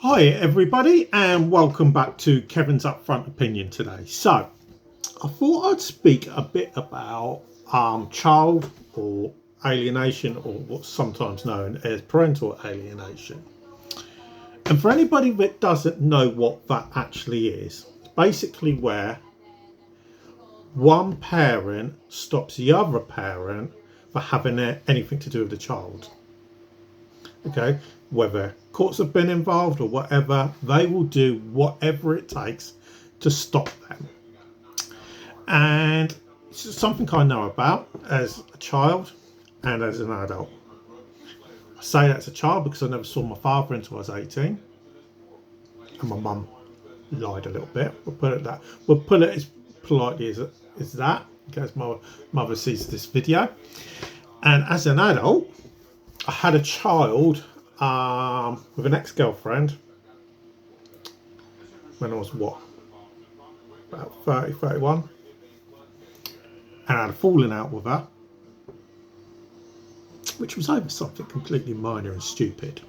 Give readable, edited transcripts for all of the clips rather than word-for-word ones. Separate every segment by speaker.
Speaker 1: Hi everybody and welcome back to Kevin's Upfront Opinion today. So I thought I'd speak a bit about child or alienation, or what's sometimes known as parental alienation. And for anybody that doesn't know what that actually is, it's basically where one parent stops the other parent for having anything to do with the child. Okay, whether courts have been involved or whatever, they will do whatever it takes to stop them. And it's something I know about as a child and as an adult. I say that as a child because I never saw my father until I was 18, and my mum lied a little bit. We'll put it as politely as that, in case my mother sees this video. And as an adult, I had a child with an ex-girlfriend when I was about 30, 31, and I had a falling out with her, which was over something completely minor and stupid.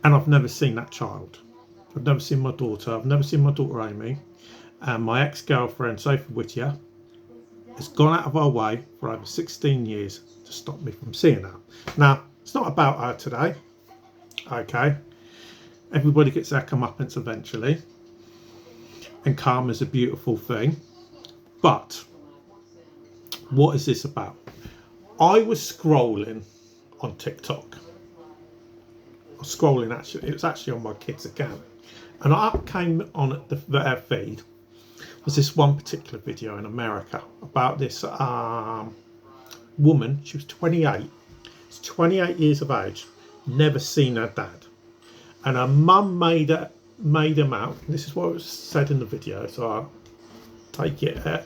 Speaker 1: And I've never seen that child. I've never seen my daughter. I've never seen my daughter Amy. And my ex-girlfriend Sophie Whittier has gone out of her way for over 16 years to stop me from seeing her. Now, it's not about her today. Okay, everybody gets their comeuppance eventually, and karma's a beautiful thing. But what is this about? I was scrolling on TikTok. I was scrolling, it was actually on my kids' account, and up came on their feed was this one particular video in America about this woman. She was 28. She's 28 years of age. Never seen her dad, and her mum made him out. This is what was said in the video, so I'll take it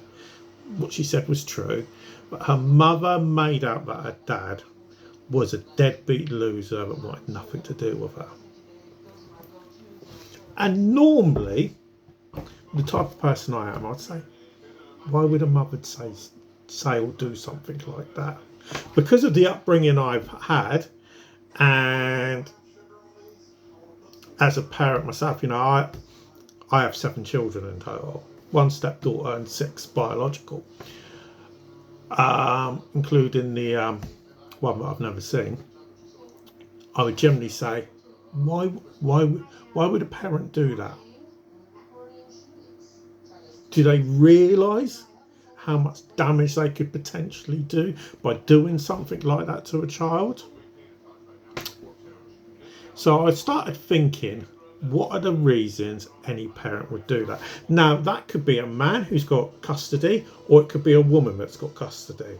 Speaker 1: what she said was true. But her mother made out that her dad was a deadbeat loser that wanted nothing to do with her. And normally, the type of person I am, I'd say, why would a mother say or do something like that? Because of the upbringing I've had, and as a parent myself, I have 7 children in total, 1 stepdaughter and 6 biological, including the one that I've never seen. I would generally say, why would a parent do that? Do they realise how much damage they could potentially do by doing something like that to a child? So I started thinking, what are the reasons any parent would do that? Now, that could be a man who's got custody, or it could be a woman that's got custody.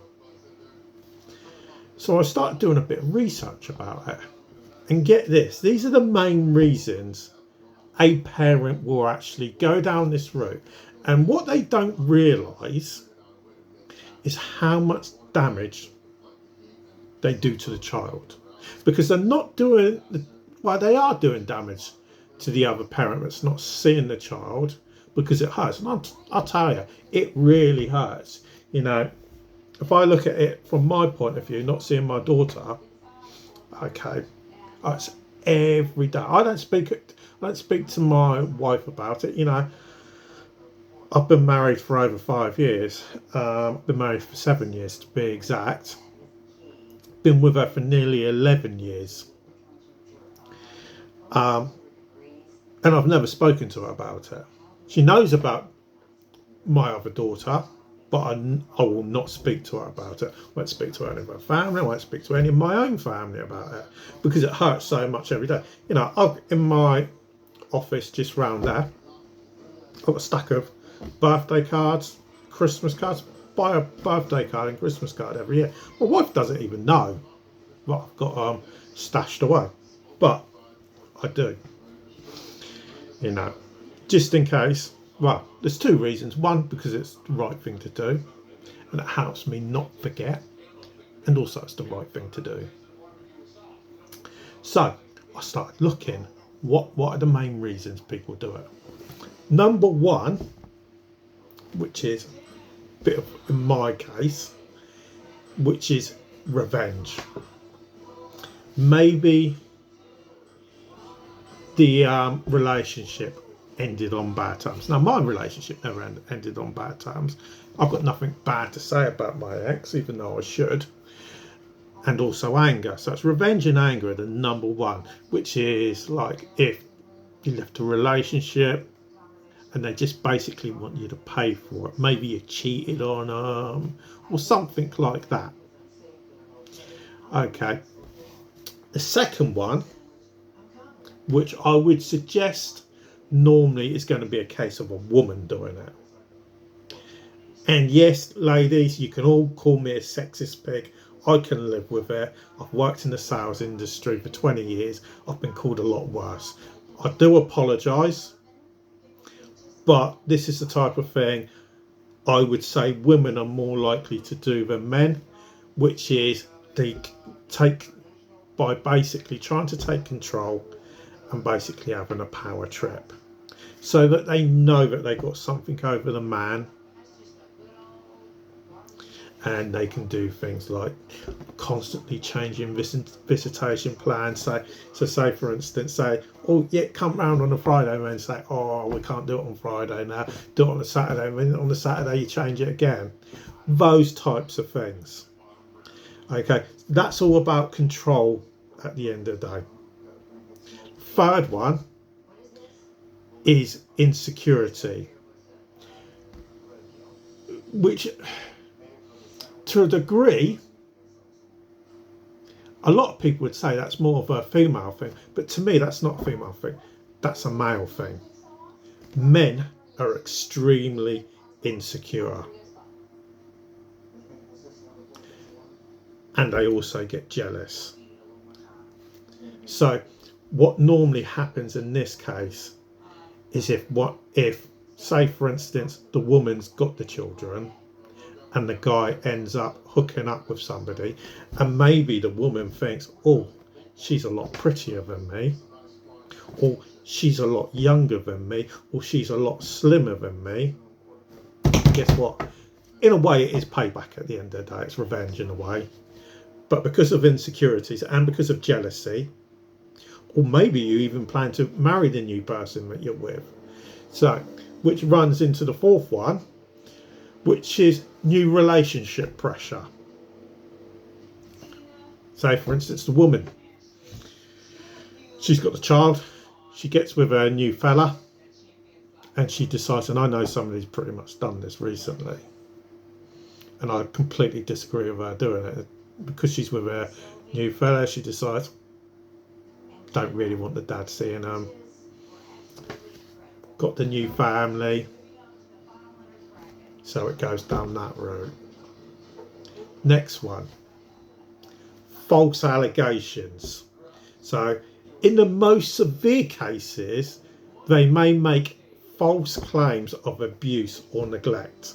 Speaker 1: So I started doing a bit of research about it. And get this, these are the main reasons a parent will actually go down this route. And what they don't realise is how much damage they do to the child. Because they're not doing, they are doing damage to the other parent that's not seeing the child, because it hurts. And I'll tell you, it really hurts. If I look at it from my point of view, not seeing my daughter, okay, it's every day. I don't speak to my wife about it. I've been married for over 5 years. Been married for 7 years to be exact. Been with her for nearly 11 years. And I've never spoken to her about it. She knows about my other daughter, but I will not speak to her about it. I won't speak to any of her family. I won't speak to any of my own family about it, because it hurts so much every day. In my office just round there, I've got a stack of birthday cards, Christmas cards. Buy a birthday card and Christmas card every year. My wife doesn't even know what I've got stashed away, but I do. Just in case. Well, there's 2 reasons. One, because it's the right thing to do, and it helps me not forget, and also it's the right thing to do. So I started looking, what are the main reasons people do it? Number 1, which is a bit of, in my case, which is revenge. Maybe the relationship ended on bad terms. Now, my relationship never ended on bad terms. I've got nothing bad to say about my ex, even though I should. And also anger. So it's revenge and anger are the number one, which is like if you left a relationship and they just basically want you to pay for it. Maybe you cheated on them or something like that. Okay. The second one, which I would suggest normally is going to be a case of a woman doing it. And yes, ladies, you can all call me a sexist pig. I can live with it. I've worked in the sales industry for 20 years. I've been called a lot worse. I do apologise, but this is the type of thing I would say women are more likely to do than men, which is they take by basically trying to take control and basically having a power trip so that they know that they got something over the man, and they can do things like constantly changing visitation plans. So say for instance, say, oh yeah, come round on a Friday, and then say, oh, we can't do it on Friday now, do it on a Saturday, and then on the Saturday you change it again. Those types of things. Okay, that's all about control at the end of the day. Third one is insecurity, which to a degree, a lot of people would say that's more of a female thing, but to me that's not a female thing, that's a male thing. Men are extremely insecure, and they also get jealous. So what normally happens in this case is if say for instance the woman's got the children and the guy ends up hooking up with somebody, and maybe the woman thinks, oh, she's a lot prettier than me, or she's a lot younger than me, or she's a lot slimmer than me. Guess what? In a way it is payback at the end of the day, it's revenge in a way. But because of insecurities and because of jealousy, or maybe you even plan to marry the new person that you're with. So, which runs into the fourth one, which is new relationship pressure. Say for instance the woman, she's got the child, she gets with a new fella, and she decides, and I know somebody's pretty much done this recently, and I completely disagree with her doing it, because she's with a new fella, she decides, don't really want the dad seeing them, got the new family, so it goes down that route. Next one, false allegations. So in the most severe cases, they may make false claims of abuse or neglect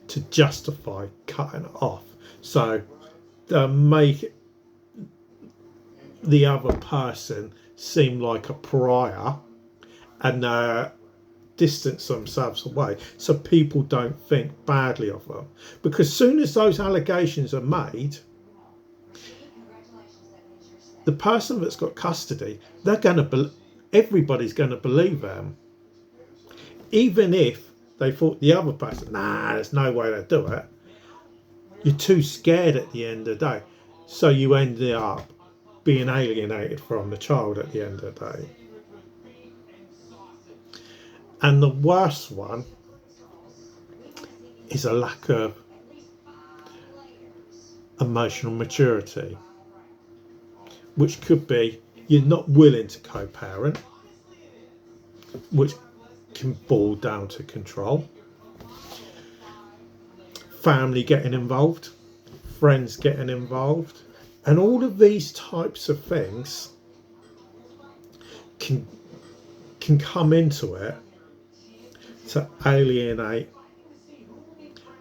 Speaker 1: to justify cutting it off. So they make the other person seem like a pariah and distance themselves away so people don't think badly of them. Because soon as those allegations are made, the person that's got custody, everybody's going to believe them, even if they thought the other person, nah, there's no way they'll do it. You're too scared at the end of the day, so you end up being alienated from the child at the end of the day. And the worst one is a lack of emotional maturity, which could be you're not willing to co-parent, which can boil down to control, family getting involved, friends getting involved, and all of these types of things can come into it to alienate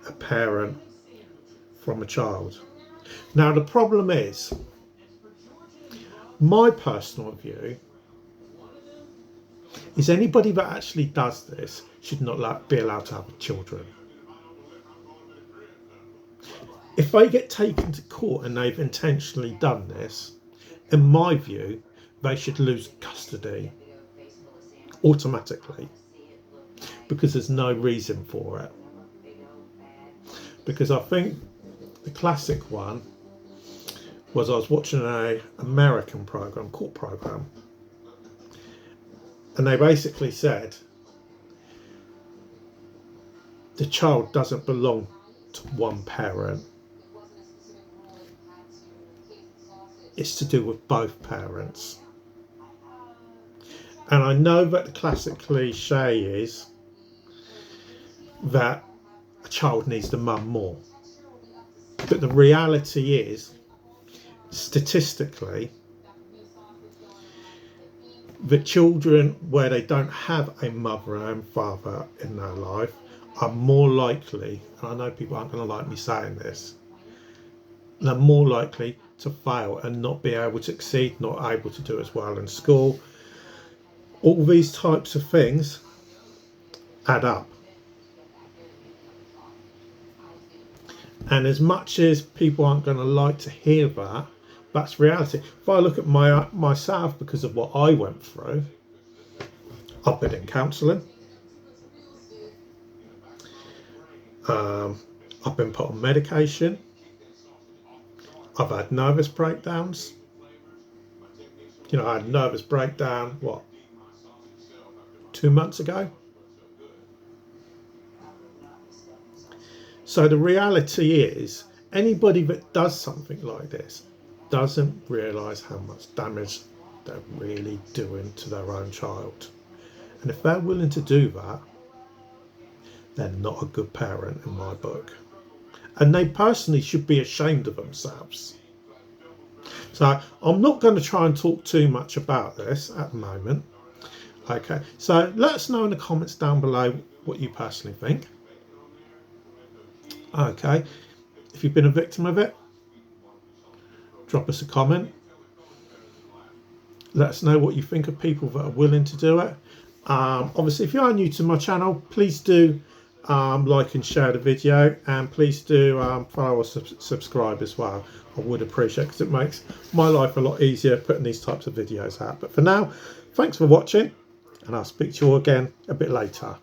Speaker 1: a parent from a child. Now the problem is, my personal view is anybody that actually does this should not be allowed to have children. If they get taken to court and they've intentionally done this, in my view, they should lose custody automatically, because there's no reason for it. Because I think the classic one was, I was watching a American program, court program, and they basically said the child doesn't belong to one parent. It's to do with both parents. And I know that the classic cliche is that a child needs the mum more. But the reality is, statistically, the children where they don't have a mother and father in their life are more likely, and I know people aren't going to like me saying this, they're more likely to fail and not be able to succeed, not able to do as well in school. All these types of things add up. And as much as people aren't going to like to hear that, that's reality. If I look at myself, because of what I went through, I've been in counselling. I've been put on medication. I've had nervous breakdowns. You know, I had a nervous breakdown, 2 months ago? So the reality is, anybody that does something like this doesn't realise how much damage they're really doing to their own child. And if they're willing to do that, they're not a good parent in my book. And they personally should be ashamed of themselves. So I'm not going to try and talk too much about this at the moment. Okay, so let us know in the comments down below what you personally think. Okay, if you've been a victim of it, drop us a comment. Let us know what you think of people that are willing to do it. Obviously, if you are new to my channel, please do like and share the video, and please do follow or subscribe as well. I would appreciate it, because it makes my life a lot easier putting these types of videos out. But for now, thanks for watching, and I'll speak to you all again a bit later.